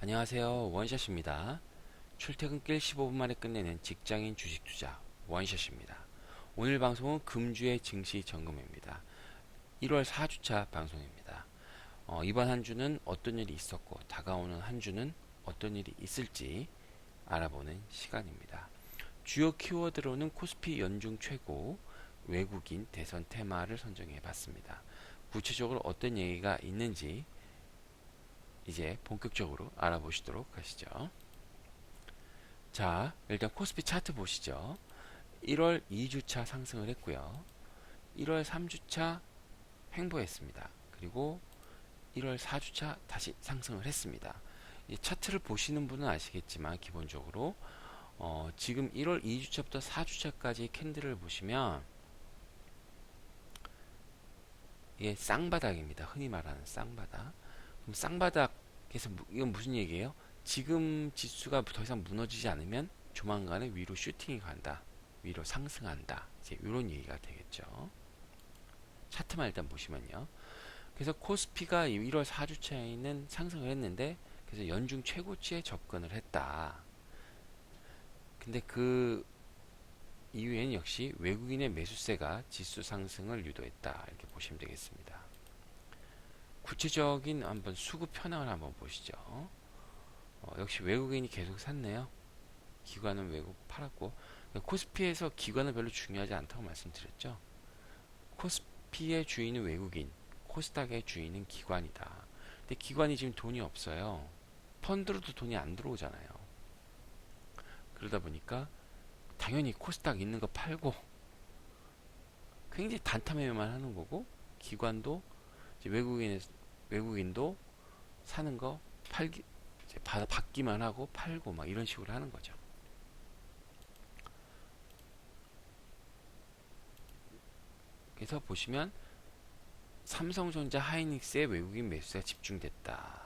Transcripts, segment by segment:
안녕하세요. 원샷입니다. 출퇴근길 15분 만에 끝내는 직장인 주식 투자 원샷입니다. 오늘 방송은 금주의 증시 점검입니다. 1월 4주차 방송입니다. 이번 한 주는 어떤 일이 있었고 다가오는 한 주는 어떤 일이 있을지 알아보는 시간입니다. 주요 키워드로는 코스피 연중 최고, 외국인, 대선 테마를 선정해 봤습니다. 구체적으로 어떤 얘기가 있는지 이제 본격적으로 알아보시도록 하시죠. 자, 일단 코스피 차트 보시죠. 1월 2주차 상승을 했고요. 1월 3주차 횡보했습니다. 그리고 1월 4주차 다시 상승을 했습니다. 이 차트를 보시는 분은 아시겠지만 기본적으로 지금 1월 2주차부터 4주차까지 캔들을 보시면 이게 쌍바닥입니다. 흔히 말하는 쌍바닥. 그럼 쌍바닥에서 이건 무슨 얘기예요? 지금 지수가 더 이상 무너지지 않으면 조만간에 위로 슈팅이 간다. 위로 상승한다. 이제 이런 얘기가 되겠죠. 차트만 일단 보시면요. 그래서 코스피가 1월 4주차에는 상승을 했는데 그래서 연중 최고치에 접근을 했다. 근데 그 이후에는 역시 외국인의 매수세가 지수 상승을 유도했다. 이렇게 보시면 되겠습니다. 구체적인 한번 수급 현황을 한번 보시죠. 역시 외국인이 계속 샀네요. 기관은 외국 팔았고 코스피에서 기관은 별로 중요하지 않다고 말씀드렸죠. 코스피의 주인은 외국인, 코스닥의 주인은 기관이다. 근데 기관이 지금 돈이 없어요. 펀드로도 돈이 안 들어오잖아요. 그러다 보니까 당연히 코스닥 있는 거 팔고 굉장히 단타 매매만 하는 거고 기관도 이제 외국인도 사는 거 팔기 이제 받기만 하고 팔고 막 이런 식으로 하는 거죠. 그래서 보시면 삼성전자, 하이닉스의 외국인 매수가 집중됐다.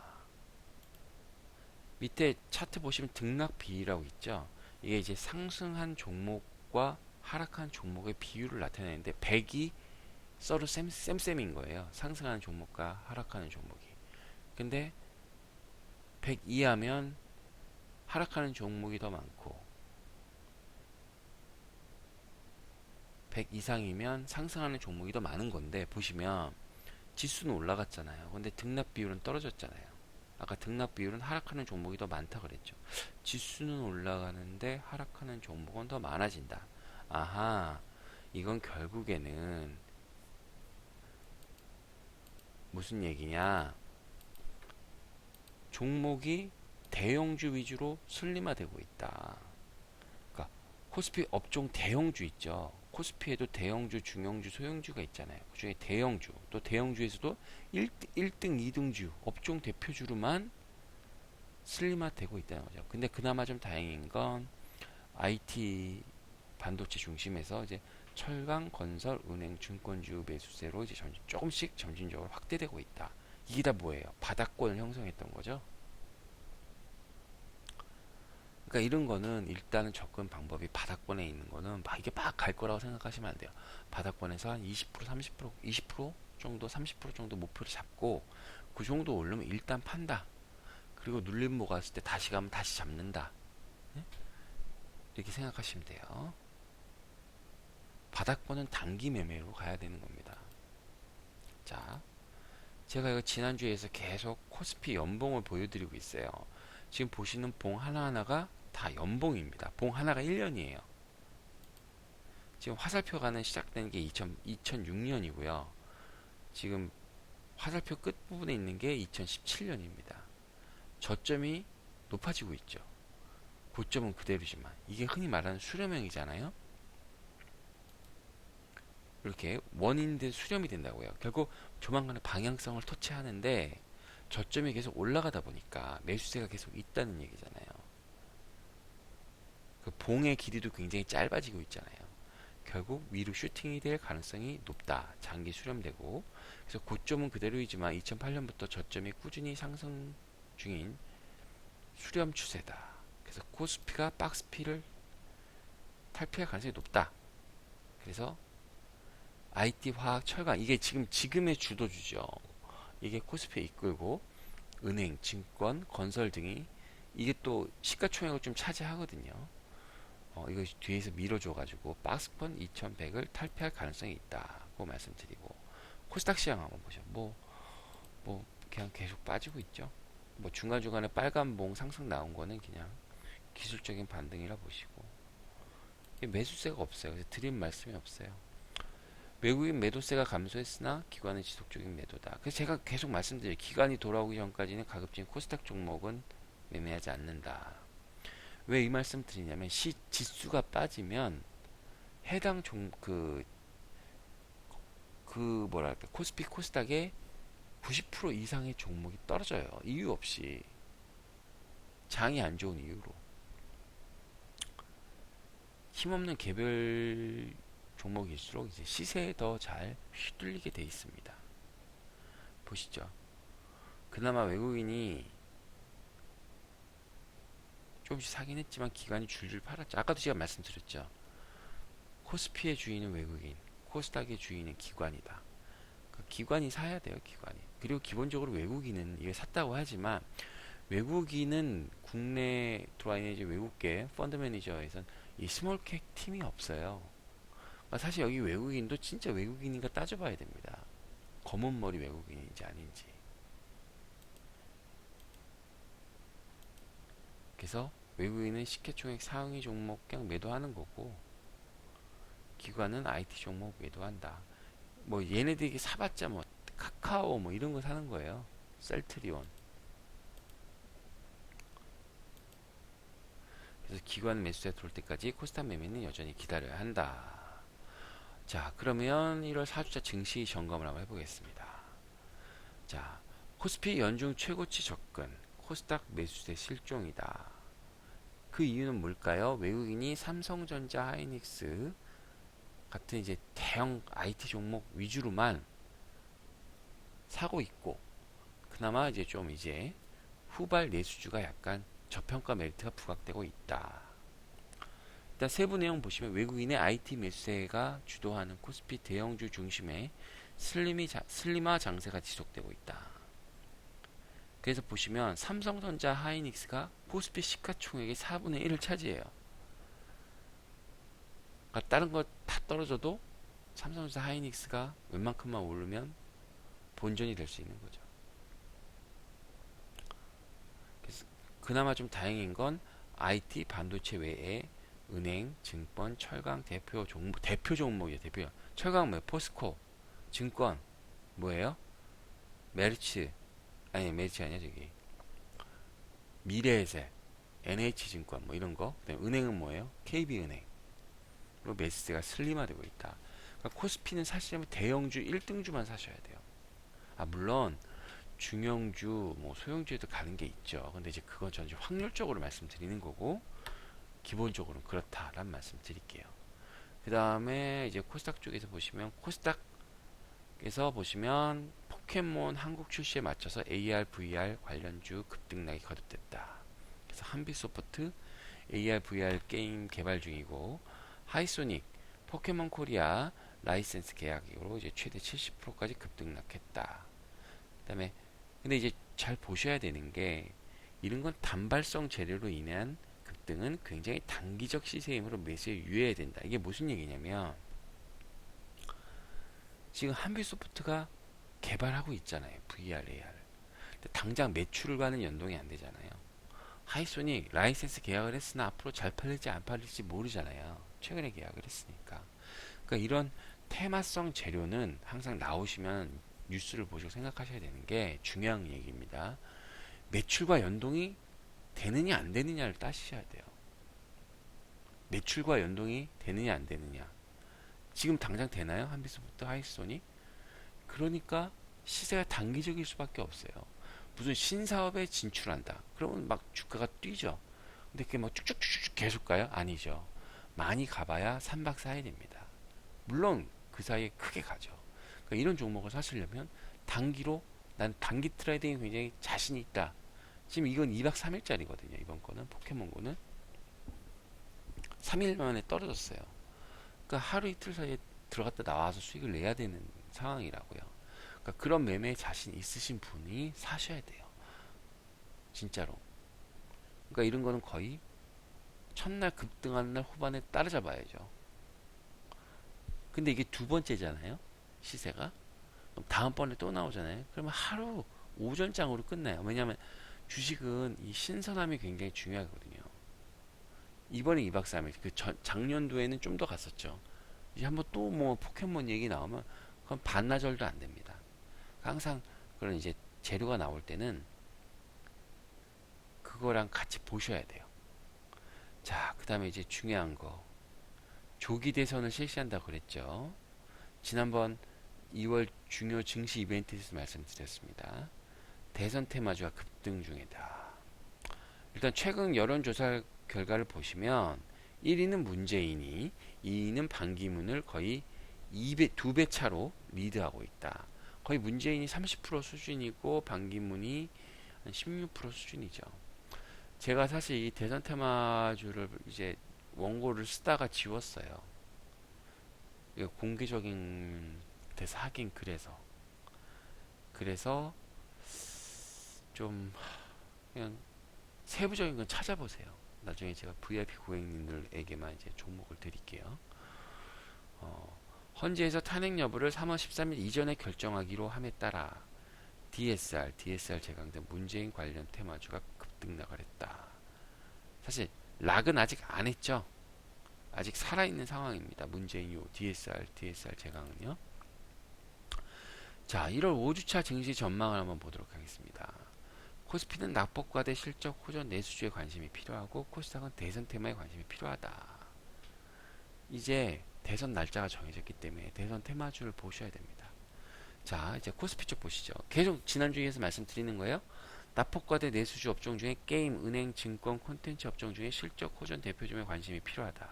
밑에 차트 보시면 등락 비율이라고 있죠. 이게 이제 상승한 종목과 하락한 종목의 비율을 나타내는데 100이 서로 쌤쌤인 거예요. 상승하는 종목과 하락하는 종목이. 근데 100 이하면 하락하는 종목이 더 많고 100 이상이면 상승하는 종목이 더 많은 건데 보시면 지수는 올라갔잖아요. 근데 등락 비율은 떨어졌잖아요. 아까 등락 비율은 하락하는 종목이 더 많다 그랬죠. 지수는 올라가는데 하락하는 종목은 더 많아진다. 아하, 이건 결국에는 무슨 얘기냐? 종목이 대형주 위주로 슬림화되고 있다. 그러니까 코스피 업종 대형주 있죠. 코스피에도 대형주, 중형주, 소형주가 있잖아요. 그중에 대형주, 또 대형주에서도 1등, 2등주, 업종 대표주로만 슬림화되고 있다는 거죠. 근데 그나마 좀 다행인 건 IT 반도체 중심에서 이제 철강, 건설, 은행, 증권주 매수세로 이제 조금씩 점진적으로 확대되고 있다. 이게 다 뭐예요? 바닥권을 형성했던 거죠. 그러니까 이런 거는 일단은 접근 방법이 바닥권에 있는 거는 막 이게 막 갈 거라고 생각하시면 안 돼요. 바닥권에서 한 20%, 30%, 20% 정도, 30% 정도 목표를 잡고 그 정도 오르면 일단 판다. 그리고 눌림목 왔을 때 다시 가면 다시 잡는다. 네? 이렇게 생각하시면 돼요. 바닥권은 단기 매매로 가야 되는 겁니다. 자, 제가 이거 지난주에서 계속 코스피 연봉을 보여드리고 있어요. 지금 보시는 봉 하나하나가 다 연봉입니다. 봉 하나가 1년이에요. 지금 화살표가는 시작된 게 2006년이고요. 지금 화살표 끝부분에 있는 게 2017년입니다. 저점이 높아지고 있죠. 고점은 그대로지만 이게 흔히 말하는 수렴형이잖아요. 이렇게 원인들 수렴이 된다고요. 결국 조만간에 방향성을 터치하는데 저점이 계속 올라가다 보니까 매수세가 계속 있다는 얘기잖아요. 그 봉의 길이도 굉장히 짧아지고 있잖아요. 결국 위로 슈팅이 될 가능성이 높다. 장기 수렴되고 그래서 고점은 그대로이지만 2008년부터 저점이 꾸준히 상승 중인 수렴 추세다. 그래서 코스피가 박스피를 탈피할 가능성이 높다. 그래서 IT, 화학, 철강 이게 지금의 주도주죠. 이게 코스피에 이끌고 은행, 증권, 건설 등이 이게 또 시가총액을 좀 차지하거든요. 이거 뒤에서 밀어줘가지고 박스권 2100을 탈피할 가능성이 있다고 말씀드리고, 코스닥 시장 한번 보죠. 뭐 그냥 계속 빠지고 있죠. 뭐 중간중간에 빨간 봉 상승 나온 거는 그냥 기술적인 반등이라 보시고, 매수세가 없어요. 그래서 드린 말씀이 없어요. 외국인 매도세가 감소했으나 기관은 지속적인 매도다. 그래서 제가 계속 말씀드려요. 기관이 돌아오기 전까지는 가급적 코스닥 종목은 매매하지 않는다. 왜 이 말씀 드리냐면, 지수가 빠지면 해당 뭐랄까, 코스피 코스닥의 90% 이상의 종목이 떨어져요. 이유 없이. 장이 안 좋은 이유로. 힘없는 개별 종목일수록 이제 시세에 더 잘 휘둘리게 돼 있습니다. 보시죠. 그나마 외국인이 조금씩 사긴 했지만 기관이 줄줄 팔았죠. 아까도 제가 말씀드렸죠. 코스피의 주인은 외국인, 코스닥의 주인은 기관이다. 기관이 사야 돼요, 기관이. 그리고 기본적으로 외국인은 이게 샀다고 하지만, 외국인은 국내 들어와 있는 이제 외국계 펀드 매니저에선 이 스몰캡 팀이 없어요. 그러니까 사실 여기 외국인도 진짜 외국인인가 따져봐야 됩니다. 검은 머리 외국인인지 아닌지. 그래서 외국인은 시가총액 상위 종목 그냥 매도하는 거고, 기관은 IT 종목 매도한다. 뭐 얘네들이 사봤자 뭐 카카오 뭐 이런 거 사는 거예요. 셀트리온. 그래서 기관 매수세 들어올 때까지 코스닥 매매는 여전히 기다려야 한다. 자, 그러면 1월 4주차 증시 점검을 한번 해보겠습니다. 자, 코스피 연중 최고치 접근, 코스닥 매수세 실종이다. 그 이유는 뭘까요? 외국인이 삼성전자, 하이닉스 같은 이제 대형 IT 종목 위주로만 사고 있고, 그나마 이제 좀 이제 후발 내수주가 약간 저평가 메리트가 부각되고 있다. 일단 세부 내용 보시면, 외국인의 IT 매수세가 주도하는 코스피 대형주 중심의 슬림화 장세가 지속되고 있다. 그래서 보시면 삼성전자, 하이닉스가 코스피 시가총액의 4분의 1을 차지해요. 그러니까 다른 거 다 떨어져도 삼성전자, 하이닉스가 웬만큼만 오르면 본전이 될 수 있는 거죠. 그래서 그나마 좀 다행인 건 IT, 반도체 외에 은행, 증권, 철강 대표 종목이에요. 대표. 철강 뭐 포스코, 증권 뭐예요? 메리츠, 아니 메리츠 아니야 저기 미래에셋, NH증권 뭐 이런 거. 그다음에 은행은 뭐예요? KB은행. 그리고 매수세가 슬림화되고 있다. 그러니까 코스피는 사실은 대형주 1등주만 사셔야 돼요. 물론 중형주, 뭐 소형주에도 가는 게 있죠. 근데 이제 그건 전 확률적으로 말씀드리는 거고, 기본적으로는 그렇다라는 말씀 드릴게요. 그 다음에 이제 코스닥 쪽에서 보시면, 코스닥에서 보시면 포켓몬 한국 출시에 맞춰서 AR, VR 관련주 급등락이 거듭됐다. 그래서 한빛소프트 AR, VR 게임 개발 중이고, 하이소닉 포켓몬 코리아 라이센스 계약으로 이제 최대 70%까지 급등락했다. 그다음에 근데 이제 잘 보셔야 되는 게, 이런 건 단발성 재료로 인한 급등은 굉장히 단기적 시세 힘으로 매수에 유의해야 된다. 이게 무슨 얘기냐면, 지금 한빛소프트가 개발하고 있잖아요. VR, AR. 근데 당장 매출과는 연동이 안 되잖아요. 하이소닉 라이센스 계약을 했으나 앞으로 잘 팔릴지 안 팔릴지 모르잖아요. 최근에 계약을 했으니까. 그러니까 이런 테마성 재료는 항상 나오시면 뉴스를 보시고 생각하셔야 되는 게 중요한 얘기입니다. 매출과 연동이 되느냐 안 되느냐를 따지셔야 돼요. 매출과 연동이 되느냐 안 되느냐. 지금 당장 되나요? 한빛소프트, 하이소닉? 그러니까 시세가 단기적일 수밖에 없어요. 무슨 신사업에 진출한다. 그러면 막 주가가 뛰죠. 근데 그게 막 쭉쭉쭉쭉 계속 가요? 아니죠. 많이 가봐야 3박 4일입니다. 물론 그 사이에 크게 가죠. 그러니까 이런 종목을 사시려면 단기로, 난 단기 트레이딩이 굉장히 자신이 있다. 지금 이건 2박 3일짜리거든요. 이번 거는 포켓몬고는 3일 만에 떨어졌어요. 그러니까 하루 이틀 사이에 들어갔다 나와서 수익을 내야 되는 상황이라고요. 그러니까 그런 매매에 자신 있으신 분이 사셔야 돼요. 진짜로. 그러니까 이런 거는 거의 첫날 급등하는 날 후반에 따라잡아야죠. 근데 이게 두 번째잖아요. 시세가. 그럼 다음번에 또 나오잖아요. 그러면 하루 오전장으로 끝나요. 왜냐하면 주식은 이 신선함이 굉장히 중요하거든요. 이번에 2박 3일, 작년도에는 좀 더 갔었죠. 이제 한번 또 뭐 포켓몬 얘기 나오면 그건 반나절도 안 됩니다. 항상 그런 이제 재료가 나올 때는 그거랑 같이 보셔야 돼요. 자, 그 다음에 이제 중요한 거. 조기 대선을 실시한다고 그랬죠. 지난번 2월 중요 증시 이벤트에서 말씀드렸습니다. 대선 테마주가 급등 중이다. 일단 최근 여론조사 결과를 보시면 1위는 문재인이, 2위는 반기문을 거의 2배 차로 리드하고 있다. 거의 문재인이 30% 수준이고 반기문이 한 16% 수준이죠. 제가 사실 이 대선 테마주를 이제 원고를 쓰다가 지웠어요. 이거 공개적인 데서 하긴 그래서 좀 그냥 세부적인 건 찾아보세요. 나중에 제가 VIP 고객님들에게만 이제 종목을 드릴게요. 헌재에서 탄핵 여부를 3월 13일 이전에 결정하기로 함에 따라 DSR 제강 등 문재인 관련 테마주가 급등 나가랬다. 사실 락은 아직 안 했죠. 아직 살아있는 상황입니다. 문재인 요 DSR 제강은요. 자, 1월 5주차 증시 전망을 한번 보도록 하겠습니다. 코스피는 낙폭과대 실적 호전 내수주에 관심이 필요하고 코스닥은 대선 테마에 관심이 필요하다. 이제 대선 날짜가 정해졌기 때문에 대선 테마주를 보셔야 됩니다. 자, 이제 코스피 쪽 보시죠. 계속 지난주에서 말씀드리는 거예요. 낙폭과대 내수주 업종 중에 게임, 은행, 증권, 콘텐츠 업종 중에 실적 호전 대표점에 관심이 필요하다.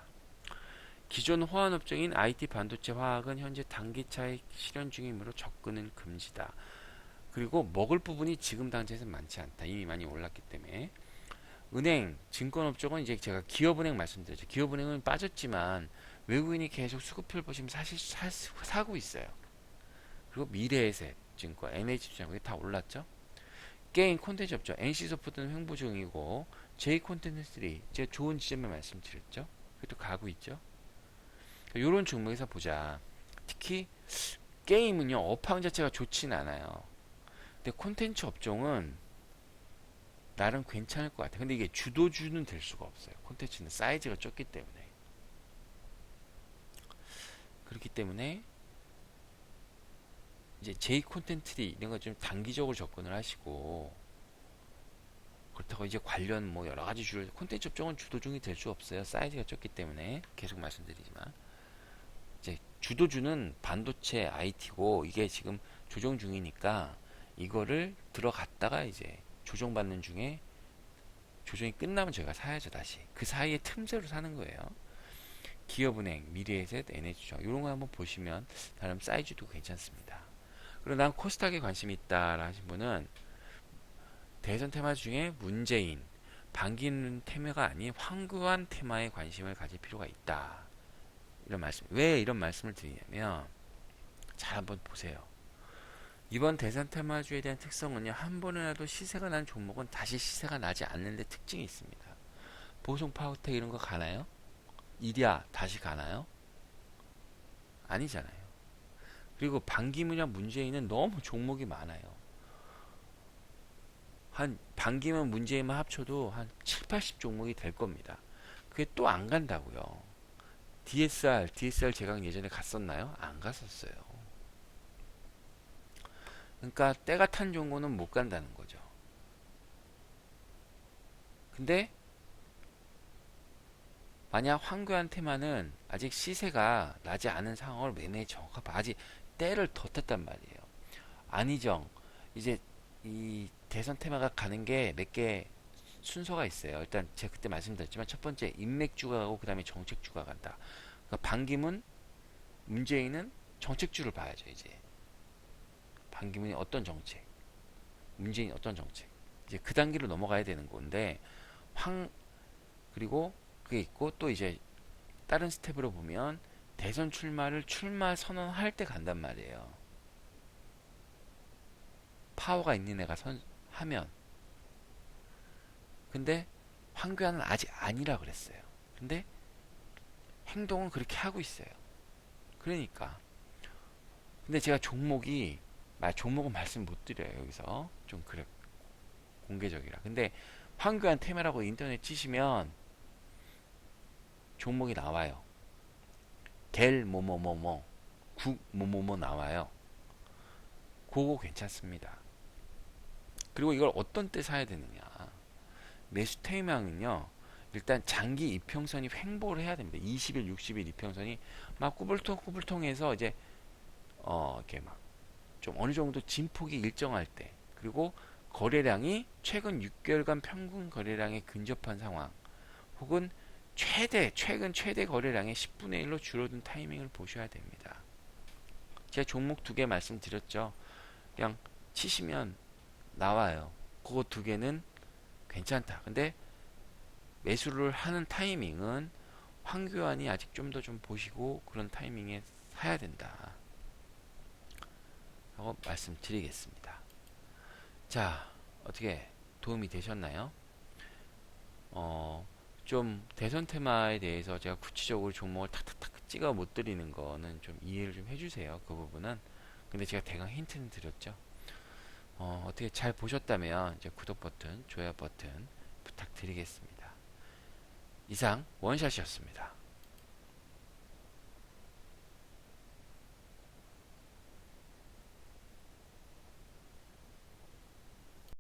기존 호환 업종인 IT, 반도체, 화학은 현재 단기 차익 실현 중이므로 접근은 금지다. 그리고 먹을 부분이 지금 당장에서 많지 않다. 이미 많이 올랐기 때문에. 은행, 증권업종은 이제 제가 기업은행 말씀드렸죠. 기업은행은 빠졌지만 외국인이 계속 수급표를 보시면 사실 사고 있어요. 그리고 미래에셋 증권, NH증권 다 올랐죠. 게임 콘텐츠 업종, NC소프트는 횡보 중이고 J콘텐츠3 제가 좋은 지점에 말씀드렸죠. 그래도 가고 있죠. 이런 종목에서 보자. 특히 게임은요 업황 자체가 좋진 않아요. 근데 콘텐츠 업종은 나름 괜찮을 것 같아요. 근데 이게 주도주는 될 수가 없어요. 콘텐츠는 사이즈가 좁기 때문에. 그렇기 때문에 이제 J 콘텐츠리 이런 거 좀 단기적으로 접근을 하시고, 그렇다고 이제 관련 뭐 여러 가지 주를 콘텐츠 업종은 주도중이 될 수 없어요. 사이즈가 좁기 때문에 계속 말씀드리지만 이제 주도주는 반도체 IT고 이게 지금 조정 중이니까 이거를 들어갔다가 이제 조정받는 중에 조정이 끝나면 저희가 사야죠. 다시 그 사이에 틈새로 사는 거예요. 기업은행, 미래에셋, NH증권 이런 거 한번 보시면 나름 사이즈도 괜찮습니다. 그리고 난 코스닥에 관심이 있다 하신 분은 대선 테마 중에 문재인, 반기문 테마가 아닌 황교안 테마에 관심을 가질 필요가 있다. 이런 말씀. 왜 이런 말씀을 드리냐면 잘 한번 보세요. 이번 대선 테마주에 대한 특성은요. 한 번이라도 시세가 난 종목은 다시 시세가 나지 않는 데 특징이 있습니다. 보송 파워텍 이런 거 가나요? 이리아 다시 가나요? 아니잖아요. 그리고 반기문이랑 문재인은 너무 종목이 많아요. 한 반기문 문재인만 합쳐도 한 7, 80 종목이 될 겁니다. 그게 또 안 간다고요. DSR 제가 예전에 갔었나요? 안 갔었어요. 그러니까 때가 탄 종목은 못 간다는 거죠. 근데 만약 황교안 테마는 아직 시세가 나지 않은 상황을 매매 정확하게 아직 때를 더 탔단 말이에요. 안희정 이제 이 대선 테마가 가는 게 몇 개 순서가 있어요. 일단 제가 그때 말씀드렸지만 첫 번째 인맥주가 가고 그 다음에 정책주가 간다. 그러니까 반기문, 문재인은 정책주를 봐야죠. 이제 반기문이 어떤 정책, 문재인이 어떤 정책, 이제 그 단계로 넘어가야 되는 건데 그리고 그게 있고 또 이제 다른 스텝으로 보면 대선 출마 선언할 때 간단 말이에요. 파워가 있는 애가 하면 근데 황교안은 아직 아니라 그랬어요. 근데 행동은 그렇게 하고 있어요. 그러니까 근데 제가 종목은 말씀 못 드려요. 여기서 좀 그래 공개적이라. 근데 황교안 테마라고 인터넷 치시면 종목이 나와요. 델 뭐뭐뭐뭐 국 뭐뭐뭐 나와요. 그거 괜찮습니다. 그리고 이걸 어떤 때 사야 되느냐. 매수 테이망은요. 일단 장기 이평선이 횡보를 해야 됩니다. 20일, 60일 이평선이 막 꾸불통꾸불통해서 이제 이렇게 막 좀 어느 정도 진폭이 일정할 때, 그리고 거래량이 최근 6개월간 평균 거래량에 근접한 상황, 혹은 최근 최대 거래량의 10분의 1로 줄어든 타이밍을 보셔야 됩니다. 제가 종목 두 개 말씀드렸죠. 그냥 치시면 나와요. 그거 두 개는 괜찮다. 근데 매수를 하는 타이밍은 황교안이 아직 좀 더 좀 보시고 그런 타이밍에 사야 된다 하고 말씀드리겠습니다. 자, 어떻게 도움이 되셨나요? 좀 대선 테마에 대해서 제가 구체적으로 종목을 탁탁탁 찍어 못 드리는 거는 좀 이해를 좀 해주세요. 그 부분은. 근데 제가 대강 힌트는 드렸죠. 어떻게 잘 보셨다면 이제 구독 버튼, 좋아요 버튼 부탁드리겠습니다. 이상 원샷이었습니다.